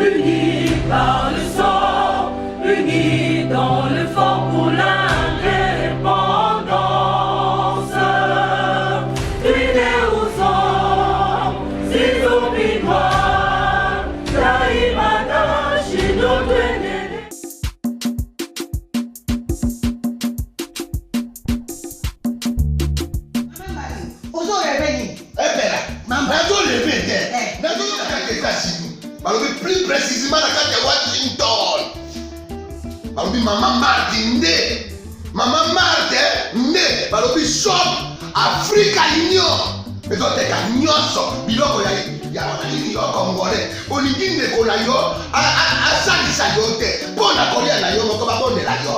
unis par le sang, unis dans le fort pour l'indépendance. Unis aux hommes, ces zombies noirs, Taïmana, Chido, plus précisément dans Washington. Maman Martin Maman Martin shop Africa Union. Mais donc t'es qu'à nyonso biloko ya wananini yo congolais. Olingi ndeko na yo asalisa yo te. Mpona kolia na yo moko babondela yo.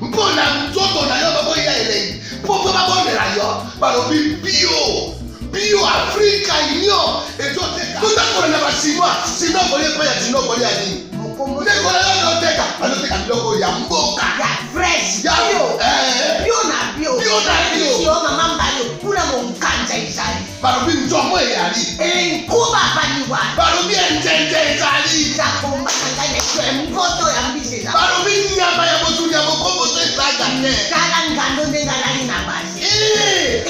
Mpona nzoto na yo moko ya elei. Mpo babondela yo balobi bio Africa Union. Et donc t'es qu'à tout na basinois. Sinon kolia pa ya sinon kolia ni. Ndeko na yo teka biloko ya mboka. Ya fresh. Ya bio na bio. Yo mama mbalo kuna monkanja izali. Balobi nzomo yali. Kuba paniwa. Balobi njenje izali. Zakomba ngane mboto ya mbiseza. Balobi nyama ya botunya bokombo to isaga te. Kala ngando ndengalali na basi.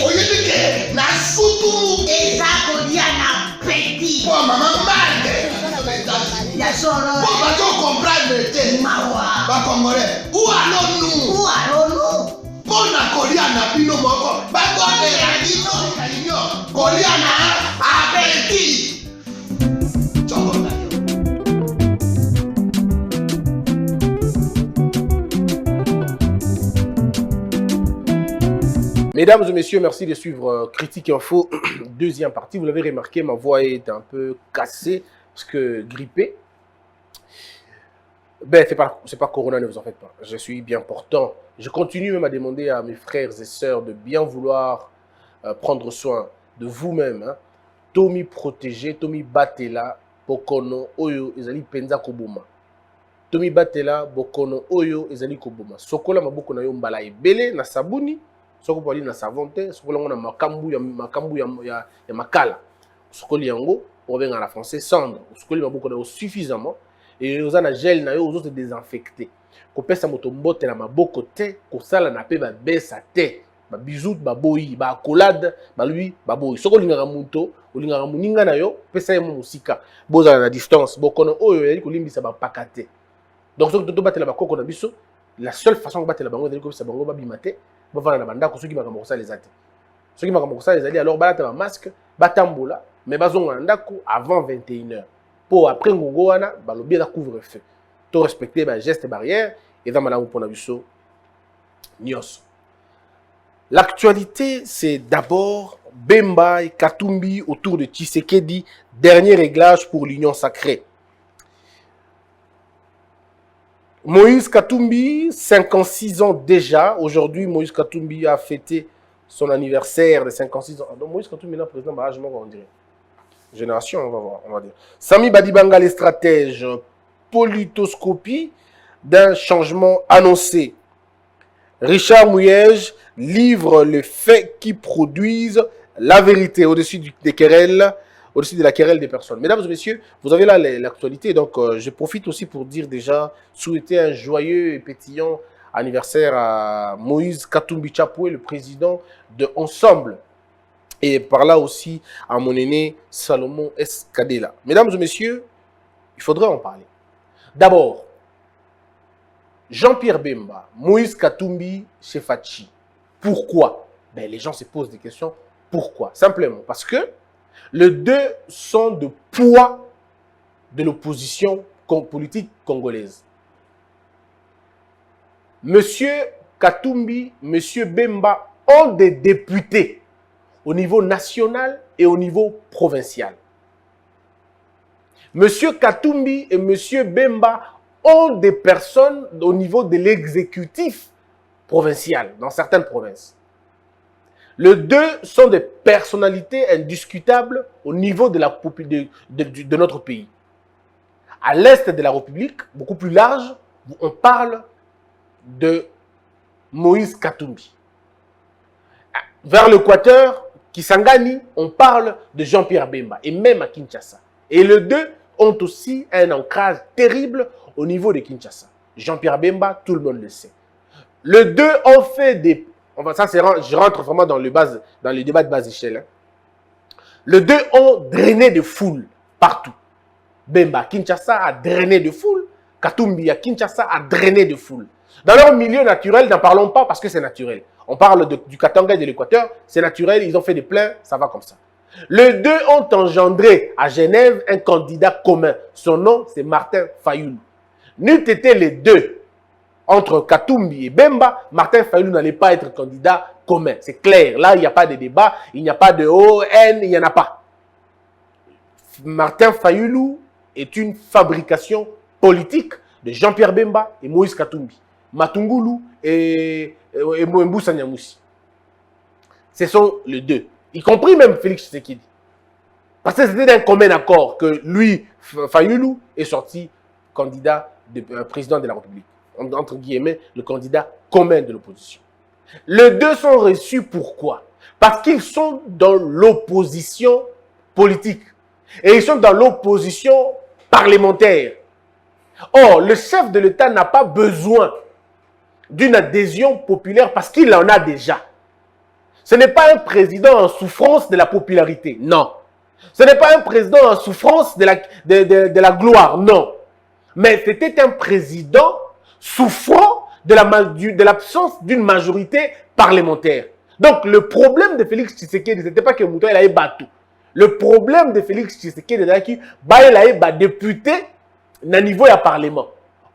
Oyedike na sutu. Ezako dia na petit. Kwa mama mbande. Ya soro. Pour pas comprendre te. Mawa. Ba congolais. Où allons-nous? Pona kolia na bino moko. Ba bonne la bino kalinyo. Kolia na abeti. Chobona yo. Mesdames et messieurs, merci de suivre Critique Info, deuxième partie. Vous l'avez remarqué, ma voix est un peu cassée parce que grippée. Ben, c'est pas Corona, ne vous en faites pas. Je suis bien portant. Je continue même à demander à mes frères et sœurs de bien vouloir prendre soin de vous-même. Hein. Tomi protégé, Tomi batela, bokono, oyo, ezali penza koboma. Tomi batela, bokono, oyo, ezali koboma. Sokola maboko na yo mbala ebele, na sabuni, soko pali na savonte, sokola ngo na makambu ya makala. Sokoli yango, on revient en français, cendre. Sokoli maboko na yo suffisamment. Et vous avez gel na yo aux autres désinfectés. Ko pesa moto mbote na maboko te, ko sala na pe ba besa te. Ba bizout ba boyi, ba accolade, ba lui ba boyi. Soko lingaka muto, olingaka muninga na yo, pesa ye musika. Boza na distance, bokono oyo yali ko limbisa ba pakate. Donc soko to batela ba koko na biso, la seule façon ko batela bango yali ko bisa bango ba bimate, ba vana na banda ko soki makambo sa les ate. Soki makambo sa les ali alors balata ba masque, batambola, mais bazonga na ndako avant 21h. Pour après Ngongouana, balobi na couvre-feu. Tout respecter les gestes barrières et dans malamu pour nabiso nyos. L'actualité, c'est d'abord Bemba et Katumbi autour de Tshisekedi, dernier réglage pour l'union sacrée. Moïse Katumbi, 56 ans déjà. Aujourd'hui, Moïse Katumbi a fêté son anniversaire de 56 ans. Donc Moïse Katumbi est président, on dirait. Génération, on va voir, on va dire. Sami Badibanga, les stratèges, politoscopie d'un changement annoncé. Richard Mouyej livre les faits qui produisent la vérité au-dessus des querelles, au-dessus de la querelle des personnes. Mesdames et messieurs, vous avez là l'actualité, donc je profite aussi pour dire déjà, souhaiter un joyeux et pétillant anniversaire à Moïse Katumbi Chapoué, le président de Ensemble. Et par là aussi à mon aîné Salomon Escadela. Mesdames et messieurs, il faudrait en parler. D'abord, Jean-Pierre Bemba, Moïse Katumbi, Chefachi. Pourquoi? Ben, les gens se posent des questions. Pourquoi? Simplement parce que les deux sont de poids de l'opposition politique congolaise. Monsieur Katumbi, Monsieur Bemba ont des députés au niveau national et au niveau provincial. Monsieur Katumbi et Monsieur Bemba ont des personnes au niveau de l'exécutif provincial, dans certaines provinces. Les deux sont des personnalités indiscutables au niveau de notre pays. À l'est de la République, beaucoup plus large, on parle de Moïse Katumbi. Vers l'Équateur, Kisangani, on parle de Jean-Pierre Bemba, et même à Kinshasa. Et les deux ont aussi un ancrage terrible au niveau de Kinshasa. Jean-Pierre Bemba, tout le monde le sait. Les deux ont fait des... Enfin, ça, je rentre vraiment dans le débat de bas échelle. Hein. Les deux ont drainé de foules partout. Bemba, Kinshasa a drainé de foules. Katumbi, à Kinshasa, a drainé de foules. Dans leur milieu naturel, n'en parlons pas parce que c'est naturel. On parle du Katanga et de l'Équateur, c'est naturel, ils ont fait des pleins, ça va comme ça. Les deux ont engendré à Genève un candidat commun. Son nom, c'est Martin Fayoulou. N'eût été les deux, entre Katumbi et Bemba, Martin Fayoulou n'allait pas être candidat commun. C'est clair. Là, il n'y a pas de débat, il n'y a pas de ON, il n'y en a pas. Martin Fayoulou est une fabrication politique de Jean-Pierre Bemba et Moïse Katumbi. Matungulu et Mboussa Nyamoussi. Ce sont les deux. Y compris même Félix Tshisekedi. Parce que c'était d'un commun accord que lui, Fayoulou, est sorti candidat de président de la République. Entre guillemets, le candidat commun de l'opposition. Les deux sont reçus pourquoi? Parce qu'ils sont dans l'opposition politique. Et ils sont dans l'opposition parlementaire. Or, le chef de l'État n'a pas besoin d'une adhésion populaire parce qu'il en a déjà. Ce n'est pas un président en souffrance de la popularité, non. Ce n'est pas un président en souffrance de la gloire, non. Mais c'était un président souffrant de l'absence d'une majorité parlementaire. Donc, le problème de Félix Tshisekedi, ce n'était pas que Mouton avait battu. Le problème de Félix Tshisekedi, c'est qu'il avait député na niveau ya parlement.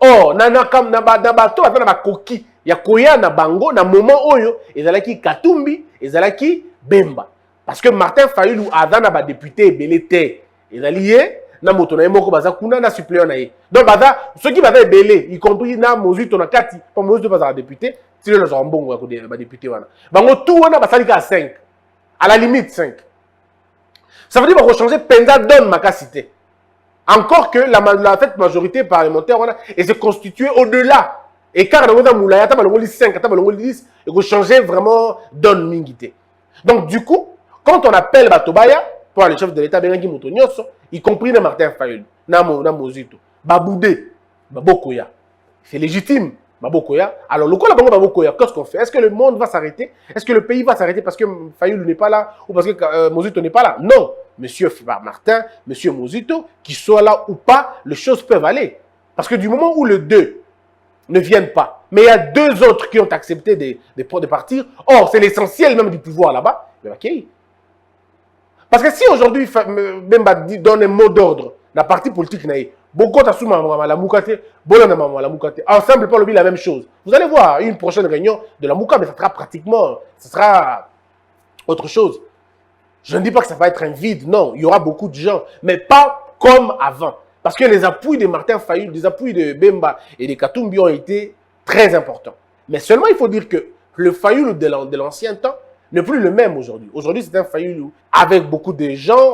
Or, na bato atana ba koki ya koya na bango na moment oyo ezalaki Katumbi, ezalaki Bemba. Parce que Martin Fayoulou azana ba député ebele te. Ezali na moto na moko baza kuna na suppléant na ye. Donc baza ceux qui baza ebele, y compris na Mozito na kati, pas Mozito baza député, si le zo mbongo ya ba député wana. Bango tout wana basalika à 5. À la limite 5. Ça veut dire qu'on va changer penza donne ma cité. Encore que la fait majorité parlementaire et se constituer au-delà. Et car on a moulaya, on a 5, on a 10, et qu'on changeait vraiment donne mingité. Donc du coup, quand on appelle Batobaya, pour le chef de l'État, y compris Martin Fayoulou, Namozito, Baboudé, Babokoya, c'est légitime. Babokoya. Alors, le cas Babokoya, qu'est-ce qu'on fait? Est-ce que le monde va s'arrêter? Est-ce que le pays va s'arrêter parce que Fayoulou n'est pas là ou parce que Mozito n'est pas là? Non. Monsieur Martin, Monsieur Mozito, qu'ils soient là ou pas, les choses peuvent aller. Parce que du moment où les deux ne viennent pas, mais il y a deux autres qui ont accepté de partir, or, c'est l'essentiel même du pouvoir là-bas, ok. Parce que si aujourd'hui, Bemba donne un mot d'ordre, la partie politique n'a beaucoup ensemble pour la même chose. Vous allez voir une prochaine réunion de la Mouka, mais ça sera pratiquement, ce sera autre chose. Je ne dis pas que ça va être un vide, non, il y aura beaucoup de gens, mais pas comme avant. Parce que les appuis de Martin Fayoulou, les appuis de Bemba et de Katumbi ont été très importants. Mais seulement il faut dire que le Fayoulou de l'ancien temps n'est plus le même aujourd'hui. Aujourd'hui, c'est un Fayoulou avec beaucoup de gens,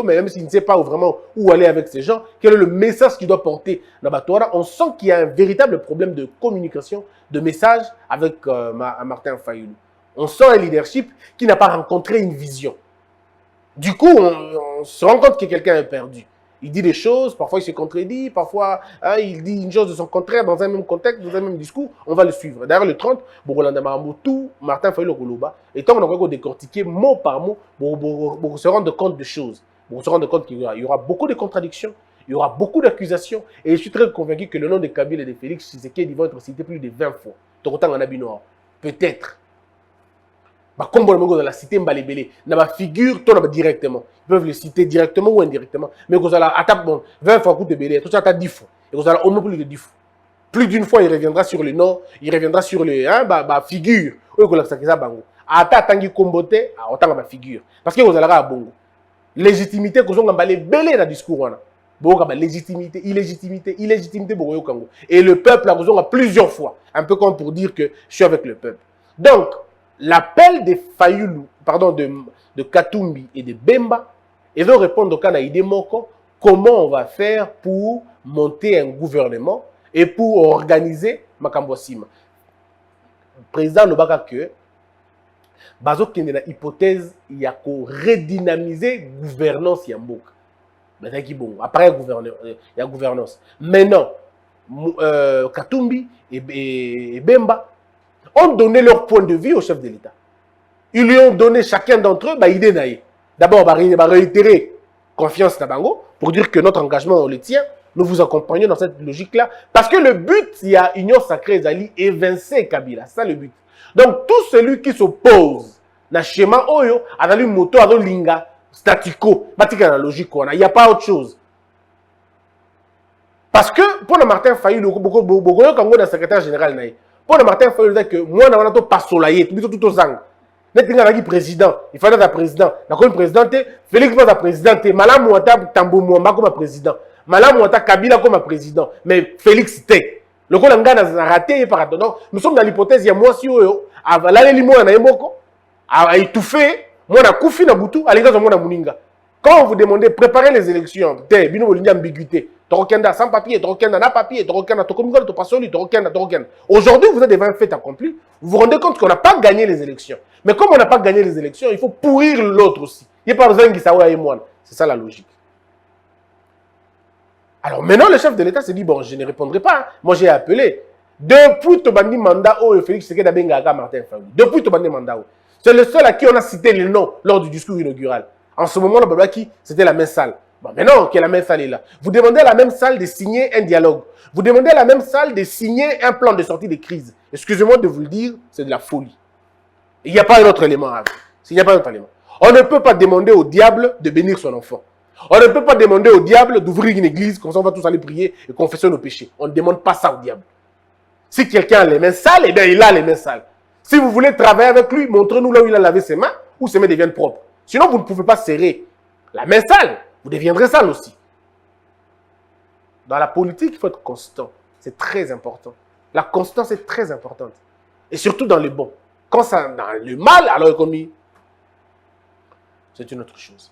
mais même s'il ne sait pas vraiment où aller avec ces gens, quel est le message qu'il doit porter dans Batora, on sent qu'il y a un véritable problème de communication, de message avec Martin Fayoulou. On sent un leadership qui n'a pas rencontré une vision. Du coup, on se rend compte que quelqu'un est perdu. Il dit des choses, parfois il se contredit, parfois il dit une chose de son contraire dans un même contexte, dans un même discours, on va le suivre. D'ailleurs, le 30, Martin Fayoulou, et tant qu'on va décortiquer mot par mot, pour se rendre compte de choses, pour se rendre compte qu'il y aura beaucoup de contradictions, il y aura beaucoup d'accusations, et je suis très convaincu que le nom de Kabila et de Félix Tshisekedi vont être cités plus de 20 fois. Peut-être. Comme dans la cité Mbalébélé, dans la figure, directement. Ils peuvent le citer directement ou indirectement. Mais vous allez attaquer 20 fois coup de Bélé, tout ça à 10 fois. Et vous allez au moins plus de 10 fois. Plus d'une fois, il reviendra sur le nom, il reviendra sur le figure. Attaquer combote, autant ma figure. Parce que vous allez à Bongo. Légitimité, que vous avez Bélé dans le discours. Légitimité, illégitimité, illégitimité. Et le peuple a besoin plusieurs fois. Un peu comme pour dire que je suis avec le peuple. Donc, l'appel de Fayoulou, pardon, de Katumbi et de Bemba, ils vont répondre au cas Moko, comment on va faire pour monter un gouvernement et pour organiser Makambosima. Le président Lobaka que, bazo kende na hypothèse, il y a qu'à redynamiser gouvernance Yamboka. bon. Après, il y a gouvernance. Maintenant, Katumbi et Bemba ont donné leur point de vue au chef de l'État. Ils lui ont donné chacun d'entre eux idée naïe. D'abord, réitérer confiance à Bango pour dire que notre engagement, on le tient. Nous vous accompagnons dans cette logique-là. Parce que le but, il y a Union Sacrée Zali évincer Kabila. C'est ça le but. Donc, tout celui qui s'oppose dans le schéma Oyo, à la moto, à la linga, statico, il n'y a pas autre chose. Parce que pour le Martin Fayulu, beaucoup de secrétaire général, pour le Martin Fayulu, que moi, je n'ai pas soleil, tout aux angles. N'est-ce président, il fallait être président. Comme président, Félix pas président, Malam Ouatta Tambo Mwamba comme président. Malam Ouatta Kabila comme président. Mais Félix était. Le coup, l'anga a raté par rapport. Donc, nous sommes dans l'hypothèse, il y a moi si à l'année limo na yemoko, à étouffer, moi na koufi na butu, à l'égard de moi na muninga. Quand vous demandez préparer les élections, t'es bino bolini ambiguïté. Torokenda sans papier, Torokenda na papier, Torokenda tokomigol to pasoli, Torokenda. Aujourd'hui, vous êtes devant un fait accompli. Vous vous rendez compte qu'on n'a pas gagné les élections. Mais comme on n'a pas gagné les élections, il faut pourrir l'autre aussi. Il n'y a pas besoin de savoir et moi. C'est ça la logique. Alors maintenant, le chef de l'État s'est dit, bon, je ne répondrai pas. Moi, j'ai appelé. Depuis Tobandi Manda, Félix Tshisekedi Abengaga, Martin Fayulu. Depuis Tobandi Manda, c'est le seul à qui on a cité les noms lors du discours inaugural. En ce moment, c'était la même salle. Bon, maintenant que la même salle est là. Vous demandez à la même salle de signer un dialogue. Vous demandez à la même salle de signer un plan de sortie de crise. Excusez-moi de vous le dire, c'est de la folie. Il n'y a pas un autre élément. Il n'y a pas un autre élément. On ne peut pas demander au diable de bénir son enfant. On ne peut pas demander au diable d'ouvrir une église, comme ça on va tous aller prier et confesser nos péchés. On ne demande pas ça au diable. Si quelqu'un a les mains sales, eh bien il a les mains sales. Si vous voulez travailler avec lui, montrez-nous là où il a lavé ses mains, où ses mains deviennent propres. Sinon, vous ne pouvez pas serrer la main sale. Vous deviendrez sale aussi. Dans la politique, il faut être constant. C'est très important. La constance est très importante. Et surtout dans le bon. Quand ça dans le mal, alors commis, c'est une autre chose.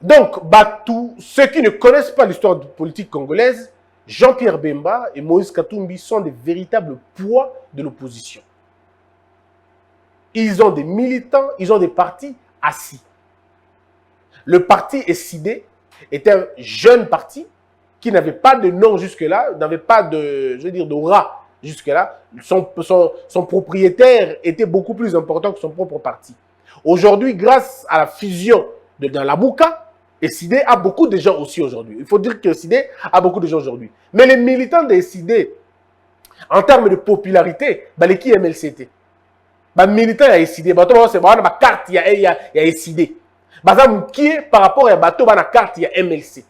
Donc, tous ceux qui ne connaissent pas l'histoire politique congolaise, Jean-Pierre Bemba et Moïse Katumbi sont des véritables poids de l'opposition. Ils ont des militants, ils ont des partis assis. Le parti SID était un jeune parti qui n'avait pas de nom jusque-là, n'avait pas de, je veux dire, d'aura jusque-là. Son propriétaire était beaucoup plus important que son propre parti. Aujourd'hui, grâce à la fusion de dans la Bouka, SID a beaucoup de gens aussi aujourd'hui. Il faut dire que SID a beaucoup de gens aujourd'hui. Mais les militants de SID, en termes de popularité, les qui MLCT. Les militants de SID, c'est ma carte, il y a SID. Qui est par rapport à bateau, la carte, il y a MLC.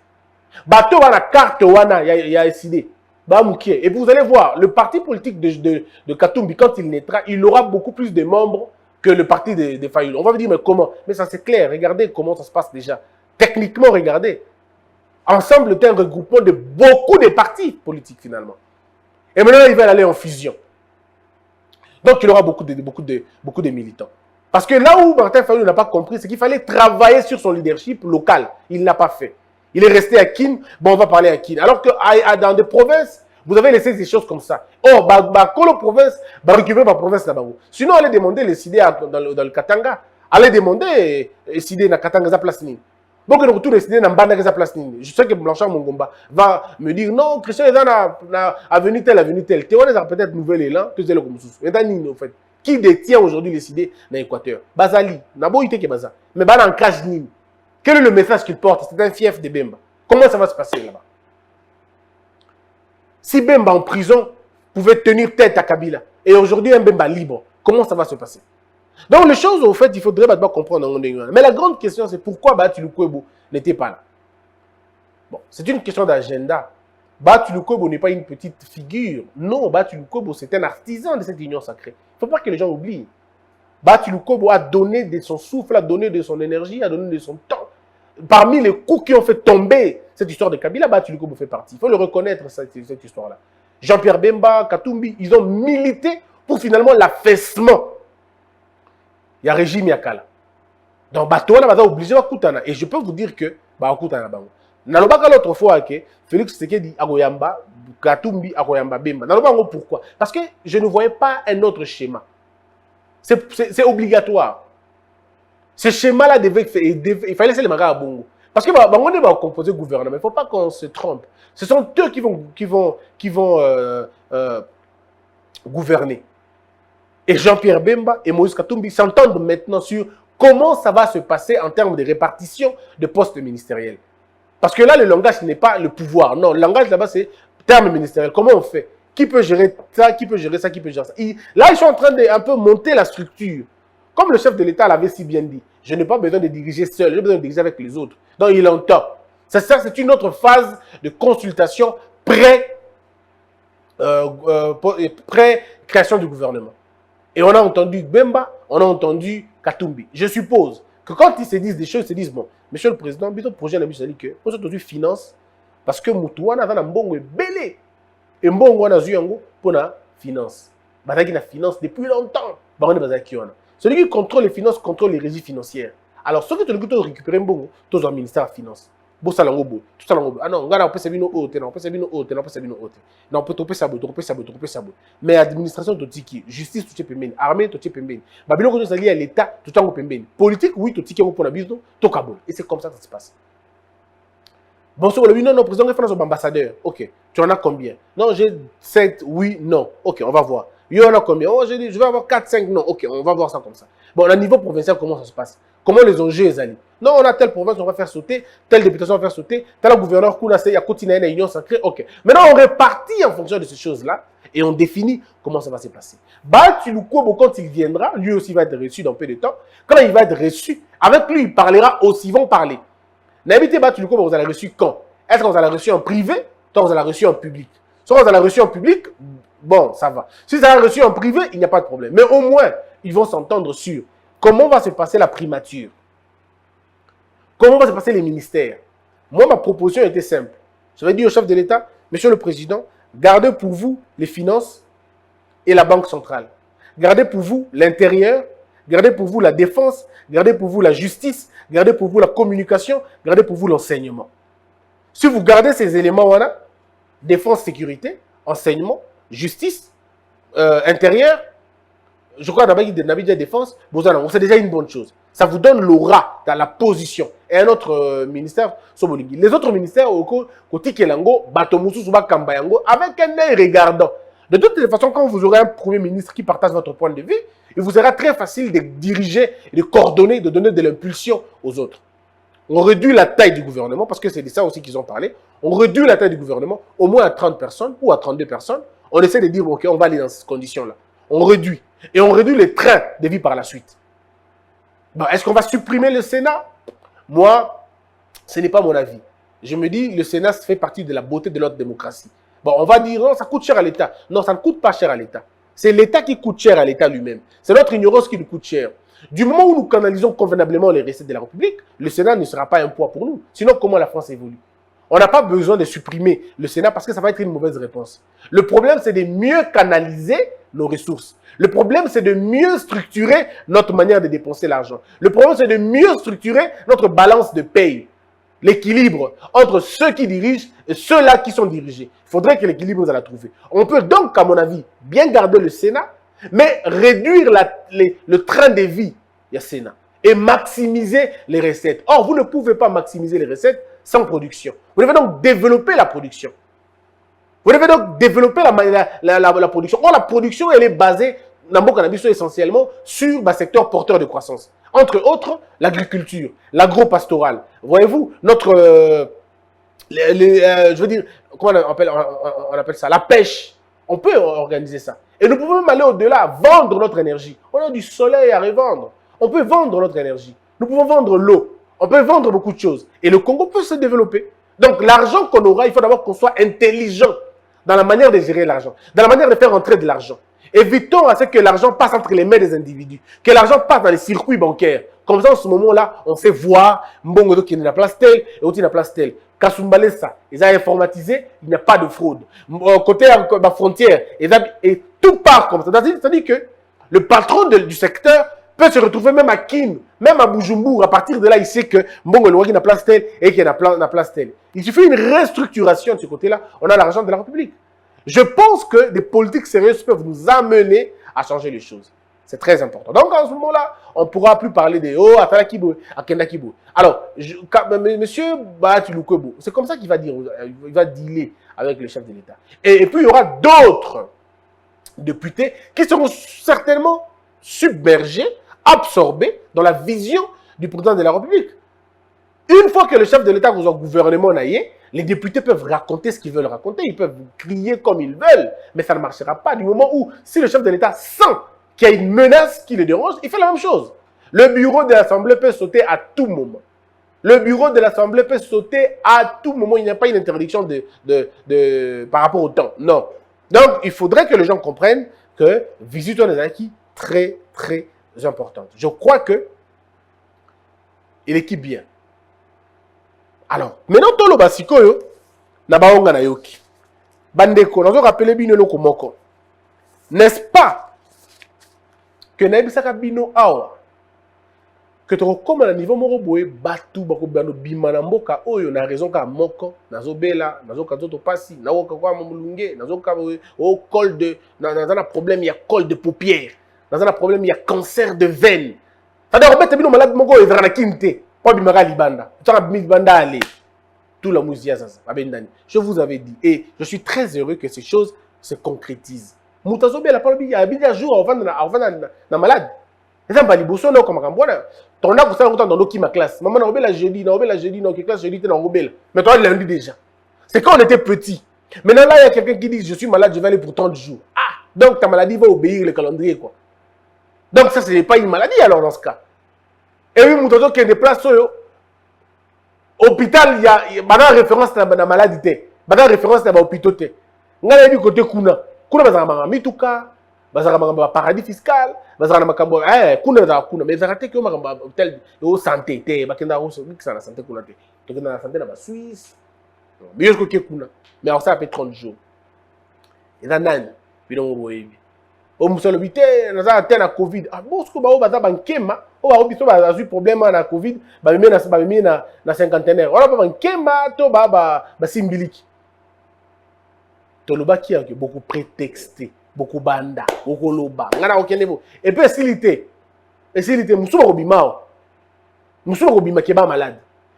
Bateau, la carte, il y a SID. Et vous allez voir, le parti politique de Katumbi, quand il naîtra, il aura beaucoup plus de membres que le parti de Fayulu. On va vous dire, mais comment? Mais ça c'est clair, regardez comment ça se passe déjà. Techniquement, regardez. Ensemble, c'est un regroupement de beaucoup de partis politiques finalement. Et maintenant, ils veulent aller en fusion. Donc, il y aura beaucoup de militants. Parce que là où Martin Fayulu n'a pas compris, c'est qu'il fallait travailler sur son leadership local. Il ne l'a pas fait. Il est resté à Kin. Bon, on va parler à Kin. Alors que dans des provinces, vous avez laissé des choses comme ça. Oh, quand la province, récupérer ma province là-bas. Sinon, allez demander les CD dans le Katanga. Allez demander les CD dans Katanga, ça place ni. Donc, on retrouve les CD dans Banda, ça place ni. Je sais que Blanchard Mongomba va me dire non, Christian, il a avenue tel. Théophane a peut-être nouvel élan, que c'est le comme sous. Maintenant, en fait. Qui détient aujourd'hui les idées dans l'Équateur? Bazali. Nabo ite ke baza. Mais bana en cage nini. Quel est le message qu'il porte? C'est un fief de Bemba. Comment ça va se passer là-bas? Si Bemba en prison pouvait tenir tête à Kabila, et aujourd'hui un Bemba libre, comment ça va se passer? Donc les choses, au fait, il faudrait maintenant comprendre. Mais la grande question, c'est pourquoi Bati Lukwebo n'était pas là? Bon, c'est une question d'agenda. Bati Lukwebo n'est pas une petite figure. Non, Bati Lukwebo, c'est un artisan de cette union sacrée. Il ne faut pas que les gens oublient. Bati Lukwebo a donné de son souffle, a donné de son énergie, a donné de son temps. Parmi les coups qui ont fait tomber cette histoire de Kabila, Bati Lukwebo fait partie. Il faut le reconnaître, cette histoire-là. Jean-Pierre Bemba, Katumbi, ils ont milité pour finalement l'affaissement. Il y a régime Yakala. Donc, Bato, on a obligé à Koutana. Et je peux vous dire que, Koutana, Nalobaka l'autre fois que Félix Tshisekedi Agoyamba, Katumbi Agoyamba Bemba. Nalobaka pourquoi? Parce que je ne voyais pas un autre schéma. C'est obligatoire. Ce schéma-là il fallait laisser les magas à Bongo. Parce que on va composer le gouvernement. Il ne faut pas qu'on se trompe. Ce sont eux qui vont gouverner. Et Jean-Pierre Bemba et Moïse Katumbi s'entendent maintenant sur comment ça va se passer en termes de répartition de postes ministériels. Parce que là, le langage n'est pas le pouvoir. Non, le langage là-bas, c'est terme ministériel. Comment on fait? Qui peut gérer ça? Qui peut gérer ça? Qui peut gérer ça? Là, ils sont en train de un peu monter la structure. Comme le chef de l'État l'avait si bien dit. Je n'ai pas besoin de diriger seul, j'ai besoin de diriger avec les autres. Donc, il entend. Ça, c'est une autre phase de consultation pré-création du gouvernement. Et on a entendu Bemba, on a entendu Katumbi. Je suppose que quand ils se disent des choses, ils se disent, bon, monsieur le président, le projet n'a dit que, on s'est finance, parce que Moutouana a un mbongo belé. Et mbongo a zuyango pour la finance. Bazaki la finance depuis longtemps. Celui qui contrôle les finances contrôle les régies financières. Alors, ceux qui ont récupéré mbongo, tous au ministère des Finances. Tout ça, ah non, on peut savoir nos hôtes, on peut savoir nos hôtes, on peut savoir nos hôtes. Non, on peut topper ça, on peut ça. Mais administration, tout tiki, justice, tout pembeni, armée, tout pembeni. Babylon, quand on s'allie à l'État, tout est pembeni. Politique, oui, tout tiki, on peut la bise, tout kabol. Et c'est comme ça que ça se passe. Bon, sur le oui, non, président de France, ambassadeur. Ok, tu en as combien? Non, j'ai 7, oui, non. Ok, on va voir. Il y en a combien? Oh, j'ai dit, je vais avoir 4, 5, non. Ok, on va voir ça comme ça. Bon, au niveau provincial, comment ça se passe? Comment les enjeux les allient? Non, on a telle province, on va faire sauter, telle députation, on va faire sauter, tel gouverneur, il y a continué une union sacrée. Ok. Maintenant, on répartit en fonction de ces choses-là et on définit comment ça va se passer. Batulukobo, quand il viendra, lui aussi va être reçu dans peu de temps. Quand il va être reçu, avec lui, il parlera aussi, ils vont parler. N'habitez Batulukobo, vous allez reçu quand? Est-ce que vous allez reçu en privé? Toi, vous allez reçu en public. Soit vous allez reçu en public, bon, ça va. Si vous allez reçu en privé, il n'y a pas de problème. Mais au moins, ils vont s'entendre sur comment va se passer la primature. Comment va se passer les ministères? Moi, ma proposition était simple. J'avais dit au chef de l'État, monsieur le président, gardez pour vous les finances et la banque centrale. Gardez pour vous l'intérieur, gardez pour vous la défense, gardez pour vous la justice, gardez pour vous la communication, gardez pour vous l'enseignement. Si vous gardez ces éléments, voilà, défense, sécurité, enseignement, justice, intérieur, je crois d'abord qu'il y a la défense, c'est déjà une bonne chose. Ça vous donne l'aura dans la position. Et un autre ministère, les autres ministères, côté Kelango, Batomusu, Suba Kambayango, avec un œil regardant. De toutes les façons, quand vous aurez un premier ministre qui partage votre point de vue, il vous sera très facile de diriger, de coordonner, de donner de l'impulsion aux autres. On réduit la taille du gouvernement, parce que c'est de ça aussi qu'ils ont parlé. On réduit la taille du gouvernement au moins à 30 personnes ou à 32 personnes. On essaie de dire, ok, on va aller dans ces conditions-là. On réduit. Et on réduit les trains de vie par la suite. Bon, est-ce qu'on va supprimer le Sénat? Moi, ce n'est pas mon avis. Je me dis, le Sénat fait partie de la beauté de notre démocratie. Bon, on va dire, non, ça coûte cher à l'État. Non, ça ne coûte pas cher à l'État. C'est l'État qui coûte cher à l'État lui-même. C'est notre ignorance qui nous coûte cher. Du moment où nous canalisons convenablement les recettes de la République, le Sénat ne sera pas un poids pour nous. Sinon, comment la France évolue? On n'a pas besoin de supprimer le Sénat parce que ça va être une mauvaise réponse. Le problème, c'est de mieux canaliser nos ressources. Le problème, c'est de mieux structurer notre manière de dépenser l'argent. Le problème, c'est de mieux structurer notre balance de paye. L'équilibre entre ceux qui dirigent et ceux-là qui sont dirigés. Il faudrait que l'équilibre, vous allez trouver. On peut donc, à mon avis, bien garder le Sénat, mais réduire le train de vie du Sénat et maximiser les recettes. Or, vous ne pouvez pas maximiser les recettes sans production. Vous devez donc développer la production. Vous devez donc développer la production. Or, la production, elle est basée, dans le cannabis, essentiellement sur le secteur porteur de croissance. Entre autres, l'agriculture, l'agro-pastoral. Voyez-vous, notre... je veux dire, comment on appelle ça? La pêche. On peut organiser ça. Et nous pouvons même aller au-delà, vendre notre énergie. On a du soleil à revendre. On peut vendre notre énergie. Nous pouvons vendre l'eau. On peut vendre beaucoup de choses. Et le Congo peut se développer. Donc, l'argent qu'on aura, il faut d'abord qu'on soit intelligent dans la manière de gérer l'argent, dans la manière de faire entrer de l'argent. Évitons à ce que l'argent passe entre les mains des individus, que l'argent passe dans les circuits bancaires. Comme ça, en ce moment-là, on sait voir Mbongo qui est la place telle et autre la place telle. Kasumbalé, ça, ils ont informatisé, il n'y a pas de fraude. Côté de la frontière, et tout part comme ça. C'est-à-dire que le patron du secteur peut se retrouver même à Kin, même à Bujumbura. À partir de là, il sait que Mbongo Loa qui a place telle et qui a la place telle. Il suffit une restructuration de ce côté-là. On a l'argent de la République. Je pense que des politiques sérieuses peuvent nous amener à changer les choses. C'est très important. Donc, en ce moment-là, on ne pourra plus parler de « Oh, Atala Kibo, Akenda Kibo ». Alors, monsieur Bahati Lukwebo, c'est comme ça qu'il va dire, il va dealer avec le chef de l'État. Et puis, il y aura d'autres députés qui seront certainement submergés, absorbés dans la vision du président de la République. Une fois que le chef de l'État ou son gouvernement naïe, les députés peuvent raconter ce qu'ils veulent raconter, ils peuvent crier comme ils veulent, mais ça ne marchera pas du moment où, si le chef de l'État sent qu'il y a une menace qui le dérange, il fait la même chose. Le bureau de l'Assemblée peut sauter à tout moment. Le bureau de l'Assemblée peut sauter à tout moment. Il n'y a pas une interdiction par rapport au temps. Non. Donc, il faudrait que les gens comprennent que visite des acquis très, très importante. Je crois que il équipe bien. Alors, maintenant, tout le basiko yo, na baonga na yoki. Bandeko, nous avons rappelé bino loko moko. N'est-ce pas que na ebisaka bino awa que tu recommandes à niveau moko boye batu bako bano bima na mboka oyo na raison ka moko nazobela nazoka zoto pasi nazoka kwa mulunge nazoka au col de na problème il y a col de paupières dans un problème il y a cancer de veine. C'est-à-dire on bino malade moko ezra na kinte pas bimaka libanda tu as banda aller tout la musique ça abendani. Je vous avais dit et je suis très heureux que ces choses se concrétisent. Mutazobela pas bi ya bi jour avant na malade. Exemple, liboso na comme kambona ton a ça dans l'oki ma classe maman na obela jeudi non que classe jeudi na obela mais toi lundi déjà c'est quand on était petit. Maintenant là il y a quelqu'un qui dit je suis malade je vais aller pour 30 jours. Ah donc ta maladie va obéir le calendrier quoi. Donc ça c'est pas une maladie alors dans ce cas. Et oui mutozo qui déplace yo hôpital il y a bana référence na maladie bana référence na ba hôpital té ngala du côté kuna bazanga mituka bazanga paradis fiscal bazanga makambo kuna mais zarate que makambo hôtel au santé té bakenda ko ça na santé kuna té to na santé na ba Suisse mais est-ce que kuna mais alors ça a fait 30 jours et là nani bino boyebi o musolo bité na té na covid ah bon ce que ba baza bankema o ba biso ba eu problème na covid ba mimi na cinquantenaire wala ba bankema to ba simbiliki to loba qui a beaucoup prétexté beaucoup banda, beaucoup loba. Et puis, s'ilité, Moussou Robima qui est pas malade.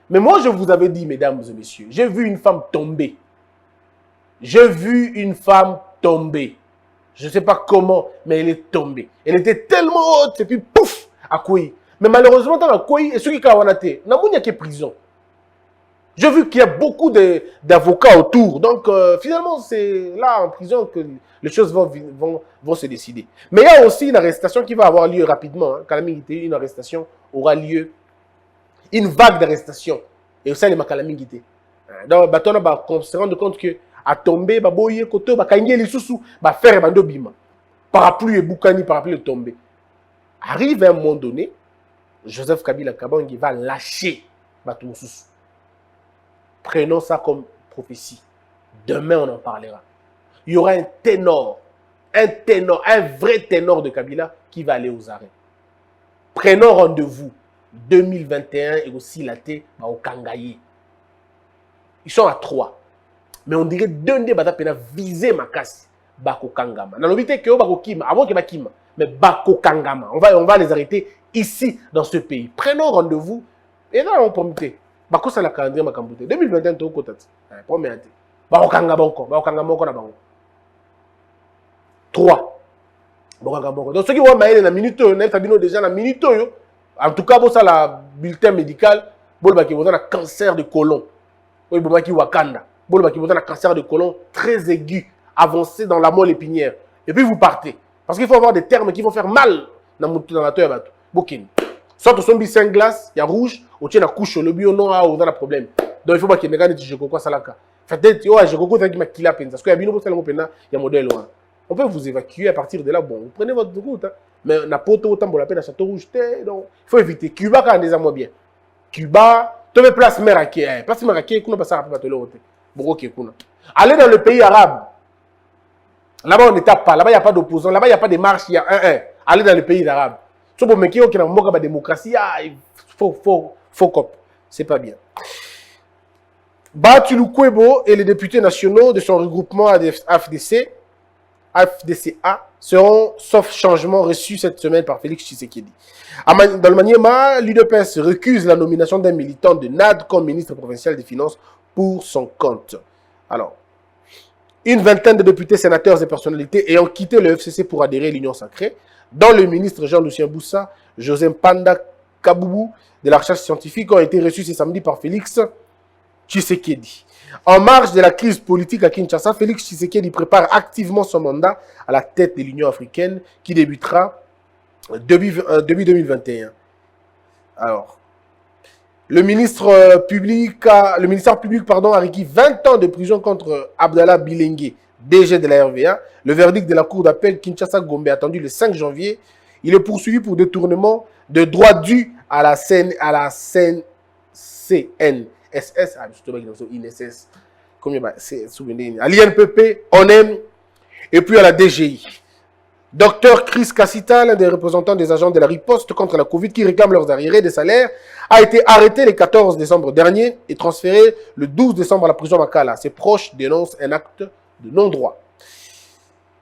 Mais moi, je vous avais dit, mesdames et messieurs, j'ai vu une femme tomber. J'ai vu une femme tomber. Je ne sais pas comment, mais elle est tombée. Elle était tellement haute, et puis pouf, à Kouy. Mais malheureusement, dans la Kouy, et ceux qui ont été, il n'y a que prison. J'ai vu qu'il y a beaucoup d'avocats autour. Donc, finalement, c'est là en prison que les choses vont se décider. Mais il y a aussi une arrestation qui va avoir lieu rapidement. Hein. Calamité, une arrestation aura lieu. Une vague d'arrestation. Et ça, les Macalamingité. Donc, on se rend compte que à tomber, baboye, koto, bakangé, les sous-sous, faire bando bima. Parapluie et boukani, parapluie tomber. Arrive à un moment donné, Joseph Kabila Kabangi va lâcher batou sous. Prenons ça comme prophétie. Demain, on en parlera. Il y aura un vrai ténor de Kabila qui va aller aux arrêts. Prenons rendez-vous 2021 et aussi la thé au Kangaye. Ils sont à 3. Mais on dirait deux débats pour viser ma casse. Bako Kangama. Dans l'obité que Bako Kima, avant que Bakima, mais Bako Kangama. On va les arrêter ici, dans ce pays. Prenons rendez-vous et là, on promet. Bako Sala calendrier Makambouté. 2021, tu as côté. Premier année. Bako Kangama encore. Bako Kangama encore na Bango. 3. Bako Kangama encore. Donc, ceux qui vont mailler dans la minute, déjà dans la minute, en tout cas, ça la bulletin médical, bon, bah, qui vous donne un cancer de côlon. Oui, bon, bah, qui Wakanda. Bon, bah, qui vous donne un cancer de côlon très aigu, avancé dans la moelle épinière. Et puis, vous partez. Parce qu'il faut avoir des termes qui vont faire mal dans la toile. Boukin. Soit au sombi 5 glaces, il y a rouge, ou tu as la couche, le bio non, on a un problème. Donc, il faut pas qu'il y ait des gens qui salaka. Faites des gens qui ont parce qu'il y a des gens qui ont un modèle. On peut vous évacuer à partir de là. Bon, vous prenez votre route. Hein. Mais on n'a pas autant pour la peine à Château Rouge. Donc, il faut éviter. Cuba, quand on est moins bien. Cuba, tu veux place Meraké. Place Meraké, qu'on a passé à la télé. Allez dans le pays arabe. Là-bas, on ne tape pas. Là-bas, il n'y a pas d'opposants. Là-bas, il n'y a pas de marche. Il y a 1-1. Allez dans le pays arabe. Si vous avez une démocratie, il faut cop. C'est pas bien. Bahati Lukwebo et les députés nationaux de son regroupement AFDCA seront, sauf changement, reçus cette semaine par Félix Tshisekedi. Dans le Maniema, l'UDPS recuse la nomination d'un militant de NAD comme ministre provincial des Finances pour son compte. Alors, une vingtaine de députés, sénateurs et personnalités ayant quitté le FCC pour adhérer à l'Union sacrée, dont le ministre Jean-Lucien Boussa, José Mpanda Kaboubou de la recherche scientifique, ont été reçus ce samedi par Félix Tshisekedi. En marge de la crise politique à Kinshasa, Félix Tshisekedi prépare activement son mandat à la tête de l'Union africaine qui débutera début 2021. Alors, le ministère public a requis 20 ans de prison contre Abdallah Bilengue, DG de la RVA. Le verdict de la cour d'appel Kinshasa-Gombe attendu le 5 janvier. Il est poursuivi pour détournement de droits dus à la CNSS, à l'INPP, ONEM et puis à la DGI. Docteur Chris Kassita, l'un des représentants des agents de la riposte contre la Covid qui réclament leurs arriérés de salaire, a été arrêté le 14 décembre dernier et transféré le 12 décembre à la prison Makala. Ses proches dénoncent un acte de non-droit.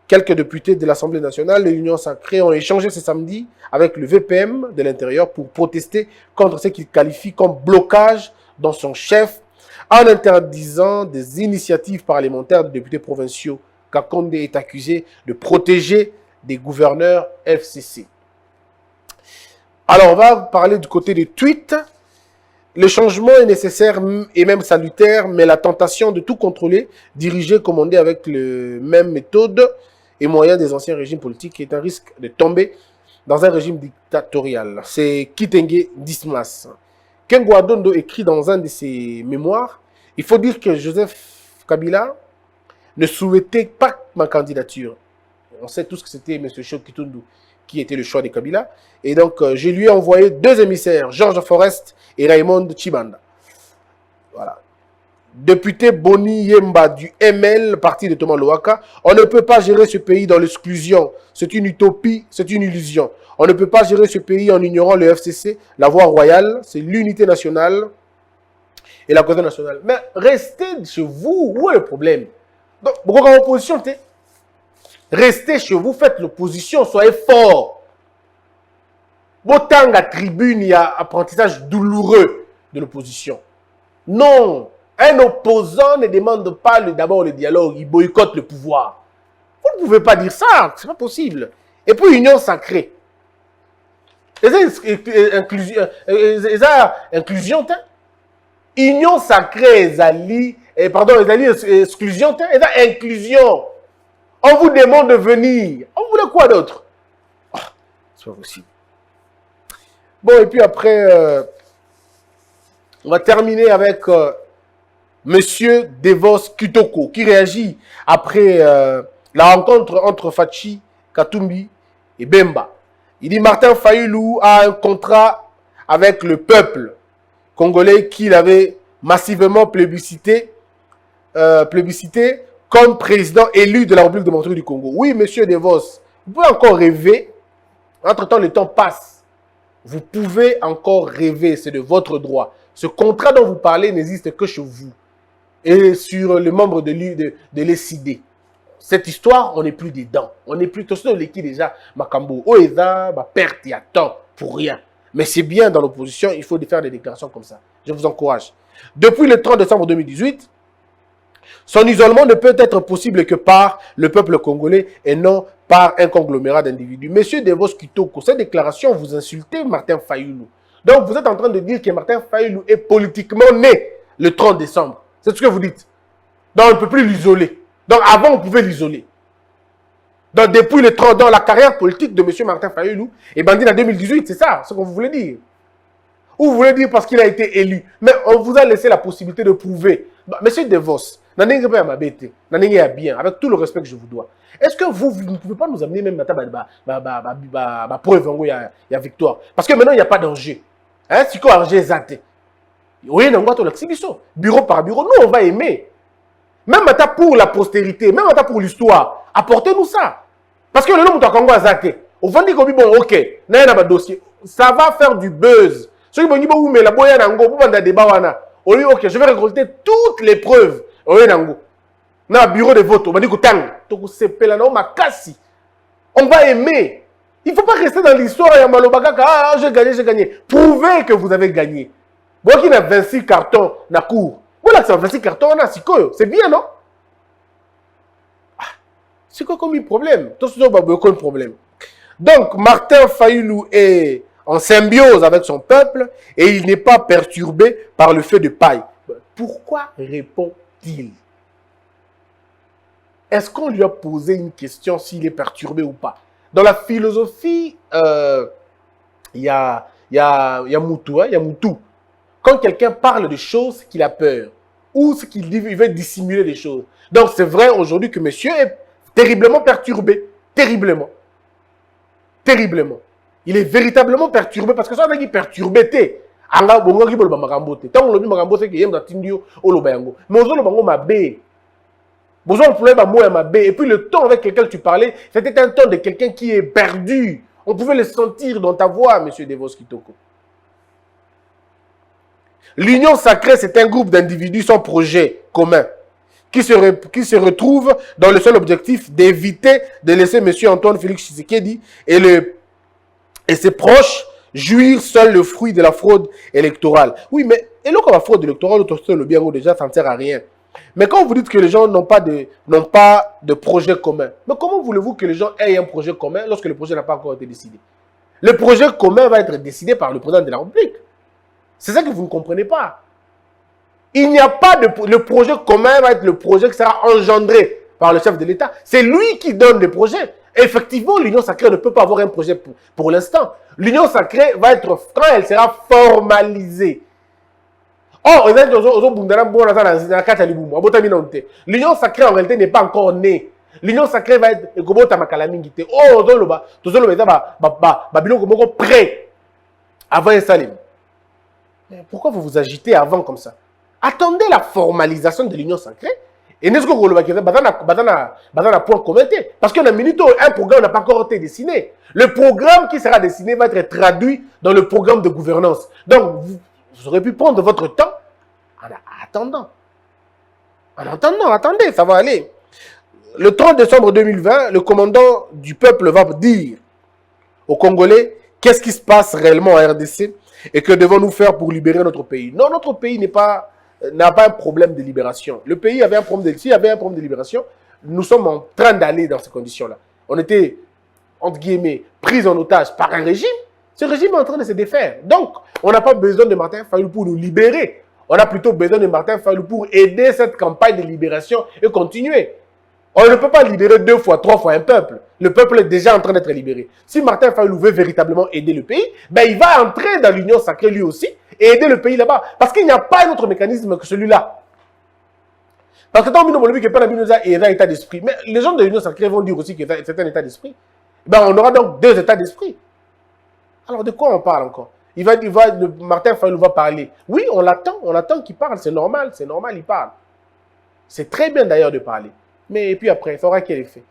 Quelques députés de l'Assemblée nationale de l'Union sacrée ont échangé ce samedi avec le VPM de l'intérieur pour protester contre ce qu'ils qualifient comme blocage dans son chef en interdisant des initiatives parlementaires de députés provinciaux. Kakonde est accusé de protéger des gouverneurs FCC. Alors, on va parler du côté des tweets. Le changement est nécessaire et même salutaire, mais la tentation de tout contrôler, diriger, commander avec les mêmes méthodes et moyens des anciens régimes politiques est un risque de tomber dans un régime dictatorial. C'est Kitenge Dismas. Ken Gwadondo écrit dans un de ses mémoires, il faut dire que Joseph Kabila ne souhaitait pas ma candidature. On sait tous que c'était M. Chokitundu qui était le choix de Kabila. Et donc, je lui ai envoyé 2 émissaires, Georges Forest et Raymond Chibanda. Voilà. Député Boni Yemba du ML, parti de Thomas Louaka, on ne peut pas gérer ce pays dans l'exclusion. C'est une utopie, c'est une illusion. On ne peut pas gérer ce pays en ignorant le FCC. La voie royale, c'est l'unité nationale et la cohésion nationale. Mais restez chez vous, où est le problème? Donc, pourquoi en opposition, restez chez vous, faites l'opposition, soyez forts. Autant la tribune, il y a apprentissage douloureux de l'opposition. Non, un opposant ne demande pas d'abord le dialogue, il boycotte le pouvoir. Vous ne pouvez pas dire ça, c'est pas possible. Et puis, union sacrée. Inclusion, union sacrée, exclusion, inclusion. On vous demande de venir. On voulait quoi d'autre? Oh, c'est pas possible. Bon, et puis après, on va terminer avec Monsieur Devos Kitoko, qui réagit après la rencontre entre Fachi, Katumbi et Bemba. Il dit Martin Fayulu a un contrat avec le peuple congolais qu'il avait massivement plébiscité comme président élu de la République démocratique du Congo. Oui, monsieur Devos, vous pouvez encore rêver. Entre-temps, le temps passe. Vous pouvez encore rêver, c'est de votre droit. Ce contrat dont vous parlez n'existe que chez vous et sur les membres de l'ECD. Cette histoire, on n'est plus dedans. On n'est plus tous les qui déjà Makambo. Oeza, ma perte, il y a temps pour rien. Mais c'est bien dans l'opposition, il faut faire des déclarations comme ça. Je vous encourage. Depuis le 30 décembre 2018, son isolement ne peut être possible que par le peuple congolais et non par un conglomérat d'individus. Monsieur Devos Kitoko, cette déclaration, vous insultez Martin Fayulu. Donc, vous êtes en train de dire que Martin Fayulu est politiquement né le 30 décembre. C'est ce que vous dites. Donc, on ne peut plus l'isoler. Donc, avant, on pouvait l'isoler. Donc, depuis le 30 ans, la carrière politique de monsieur Martin Fayulu est bandie en 2018. C'est ça, ce que vous voulez dire. Ou vous voulez dire parce qu'il a été élu. Mais on vous a laissé la possibilité de prouver. Monsieur Devos, avec tout le respect que je vous dois, est-ce que vous ne pouvez pas nous amener même ma preuve il y a victoire? Parce que maintenant, il n'y a pas danger. Hein? Si quoi, j'ai zaté. Oui, bureau par bureau, nous, on va aimer. Même pour la postérité, même pour l'histoire, apportez-nous ça. Parce que le nom de Congo a zaté. On va dire bon, ok, dossier. Ça va faire du buzz. Ceux qui vont dire, mais la boya nango, pour faire débat, ok, je vais récolter toutes les preuves. Dans le bureau de vote, on va dire que tant, c'est pelano makasi. On va aimer. Il ne faut pas rester dans l'histoire et Malobaka, ah, j'ai gagné, j'ai gagné. Prouvez que vous avez gagné. Moi qui n'a 26 cartons na cour. Voilà, c'est 26 cartons, on a c'est bien, non? C'est quoi comme un problème? Tout ce pas beaucoup de problème. Donc, Martin Fayulu est en symbiose avec son peuple et il n'est pas perturbé par le feu de paille. Pourquoi répond-il? Est-ce qu'on lui a posé une question s'il est perturbé ou pas? Dans la philosophie, il y a Moutou. Quand quelqu'un parle de choses qu'il a peur, ou ce qu'il dit, il veut dissimuler des choses. Donc c'est vrai aujourd'hui que monsieur est terriblement perturbé. Terriblement. Terriblement. Il est véritablement perturbé parce que ça n'a pas perturbé. Anga bongo ki boloba makambo te. Tant lobi makambo c'est que yem datindio oloba yango. Mais ozo loba ngo mabe. Besoin de problème à moi et ma B. Et puis le ton avec lequel tu parlais, c'était un ton de quelqu'un qui est perdu. On pouvait le sentir dans ta voix, monsieur Devos Kitoko. L'Union sacrée, c'est un groupe d'individus sans projet commun qui se retrouvent dans le seul objectif d'éviter de laisser monsieur Antoine Félix Tshisekedi et ses proches jouir seul le fruit de la fraude électorale. Oui, mais et là, quand la fraude électorale, le bien déjà, ça ne sert à rien. Mais quand vous dites que les gens n'ont pas de projet commun, mais comment voulez-vous que les gens aient un projet commun lorsque le projet n'a pas encore été décidé? Le projet commun va être décidé par le président de la République. C'est ça que vous ne comprenez pas. Il n'y a pas de... Le projet commun va être le projet qui sera engendré par le chef de l'État. C'est lui qui donne le projet. Effectivement, l'Union sacrée ne peut pas avoir un projet pour l'instant. L'Union sacrée va être, quand elle sera formalisée. Oh, l'Union sacrée en réalité n'est pas encore née. L'Union sacrée va être prêt avant un salim. Pourquoi vous vous agitez avant comme ça? Attendez la formalisation de l'Union sacrée. Et n'est-ce que vous le point commenté? Parce qu'un minute, un programme n'a pas encore été dessiné. Le programme qui sera dessiné va être traduit dans le programme de gouvernance. Donc, vous aurez pu prendre votre temps en attendant. En attendant, attendez, ça va aller. Le 30 décembre 2020, le commandant du peuple va dire aux Congolais qu'est-ce qui se passe réellement en RDC et que devons-nous faire pour libérer notre pays. Non, notre pays n'a pas un problème de libération. Le pays avait un problème de... S'il y avait un problème de libération, nous sommes en train d'aller dans ces conditions-là. On était, entre guillemets, pris en otage par un régime. Ce régime est en train de se défaire. Donc, on n'a pas besoin de Martin Fayulu pour nous libérer. On a plutôt besoin de Martin Fayulu pour aider cette campagne de libération et continuer. On ne peut pas libérer 2 fois, 3 fois un peuple. Le peuple est déjà en train d'être libéré. Si Martin Fayulu veut véritablement aider le pays, ben il va entrer dans l'Union sacrée lui aussi et aider le pays là-bas. Parce qu'il n'y a pas un autre mécanisme que celui-là. Parce que tant que nous avons un état d'esprit, mais les gens de l'Union sacrée vont dire aussi que c'est un état d'esprit. Ben on aura donc 2 états d'esprit. Alors de quoi on parle encore? Martin Fayulu va parler. Oui, on attend qu'il parle, c'est normal, il parle. C'est très bien d'ailleurs de parler. Mais et puis après, il faudra quel effet?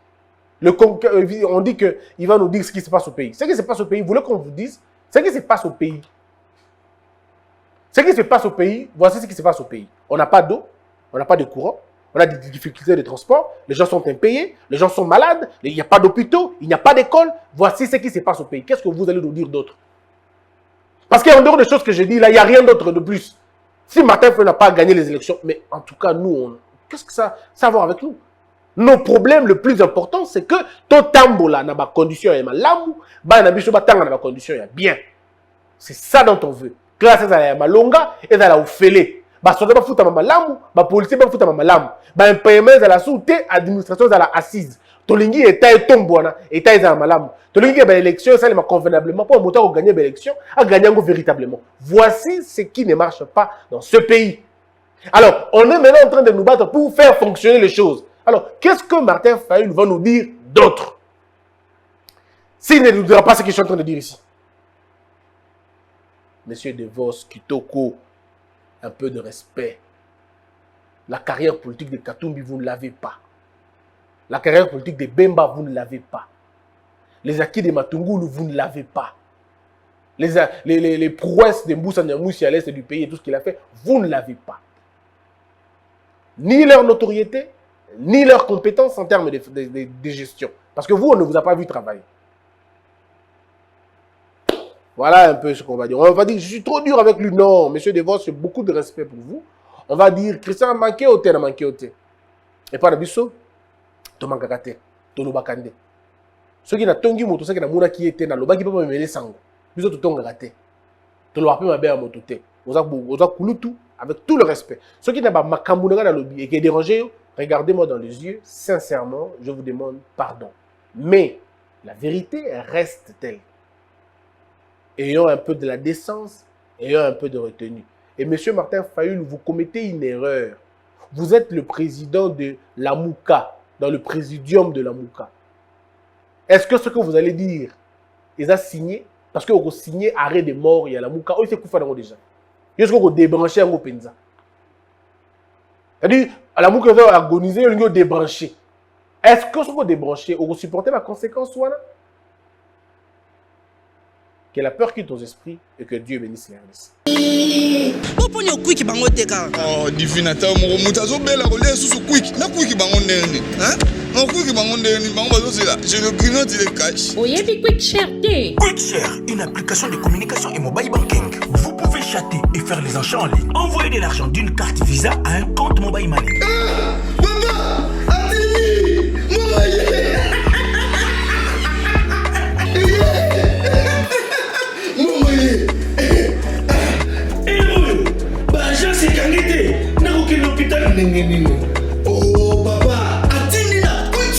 On dit qu'il va nous dire ce qui se passe au pays. Ce qui se passe au pays, vous voulez qu'on vous dise ce qui se passe au pays? Ce qui se passe au pays, voici ce qui se passe au pays. On n'a pas d'eau, on n'a pas de courant, on a des difficultés de transport, les gens sont impayés, les gens sont malades, il n'y a pas d'hôpitaux, il n'y a pas d'école. Voici ce qui se passe au pays. Qu'est-ce que vous allez nous dire d'autre? Parce qu'en dehors des choses que j'ai dit, là, il n'y a rien d'autre de plus. Si Martin Fayulu n'a pas gagné les élections, mais en tout cas, nous, qu'est-ce que ça a à voir avec nous? Nos problèmes le plus important, c'est que tout tambola n'a pas condition et malamu, ba na biso ba tanga na condition ya bien. C'est ça dont on veut. Grâce à la malonga et à la ofele. Ba soda ba futa malamu, ba policier ba futa malamu. Ba impayement à la sûreté, administration à la assise. Tolingi état et tombona, état et malamu. Tolingi ba élection ça les convenablement pour monter au gagner l'élection, à gagner véritablement. Voici ce qui ne marche pas dans ce pays. Alors, on est maintenant en train de nous battre pour faire fonctionner les choses. Alors, qu'est-ce que Martin Fayulu va nous dire d'autre? S'il ne nous dira pas ce que je suis en train de dire ici. Monsieur Devos Kitoko, un peu de respect. La carrière politique de Katumbi, vous ne l'avez pas. La carrière politique de Bemba, vous ne l'avez pas. Les acquis de Matungulu, vous ne l'avez pas. Les prouesses de Moussa Nyamousi à l'est du pays et tout ce qu'il a fait, vous ne l'avez pas. Ni leur notoriété, ni leurs compétences en termes de gestion. Parce que vous, on ne vous a pas vu travailler. Voilà un peu ce qu'on va dire. On va dire, je suis trop dur avec lui. Non, monsieur Devos, j'ai beaucoup de respect pour vous. On va dire, Christian a manqué au thé, a manqué au thé. Et pas d'abisso, tu manques à thé, tu n'as pas de ceux qui n'ont pas de ceux qui n'ont pas de na loba qui peuvent me mêler sango. Biso tu tonga thé. Tu l'as appelé ma belle à mon thé. Oza kulutu avec tout le respect. Ceux qui n'ont pas makambu na lobby et qui est dérangé, regardez-moi dans les yeux, sincèrement, je vous demande pardon. Mais la vérité reste telle. Ayons un peu de la décence, ayons un peu de retenue. Et M. Martin Fayulu, vous commettez une erreur. Vous êtes le président de la Mouka, dans le présidium de la Mouka. Est-ce que ce que vous allez dire, ils ont signé? Parce que vous avez signé arrêt de mort, il y a la Mouka. Oh, c'est quoi déjà? Est-ce que vous avez débranché un Penza? C'est-à-dire, la Mouka va agoniser, vous avez débranché. Est-ce que ce que vous avez débranché, vous supportez la conséquence? Que la peur quitte nos esprits et que Dieu bénisse les RDC. Oh, divinata, mon moutazo belle à relais sous ce quick. Na quick bangon dernier. Hein? Mon quick bangon dernier, bangon c'est là. Je le grignote, il est cash. Oui, et Quick Share Day. Quick Share, une application de communication et mobile banking. Vous pouvez chatter et faire les achats en ligne. Envoyer de l'argent d'une carte Visa à un compte mobile money. Maman, Adélie, maman. Oh papa, atini na Quick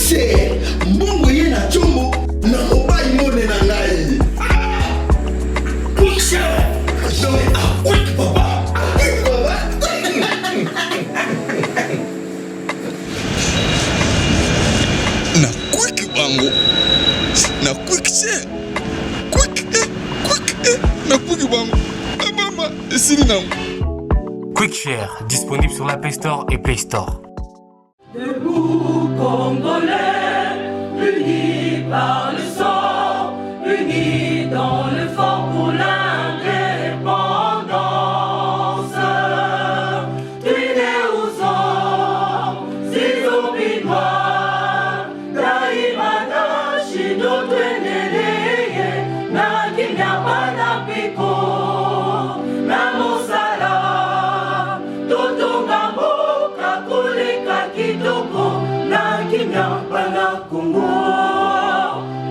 mbongo ye na chombo na mobile money na ngai. Quick Share. Quick papa. Quick papa. Na Quick bango. Na Quick Share. Na Quick bango. Mama, c'est non. Quick Share, disponible sur l'Apple Store et Play Store. Debout Congolais, unis par le sang, unis dans le fort pour l'indépendance. Tués aux hommes, ces obinois, Daimana, Shido, Tweneleye, Nakinya, Panapiko, Namosala, Totonga, Boka, Kuleka, Kitoko, Nakinya, Panakungo,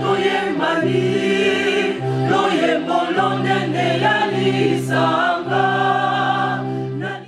Toye Mali, Loye Bolonde, Yalisanga.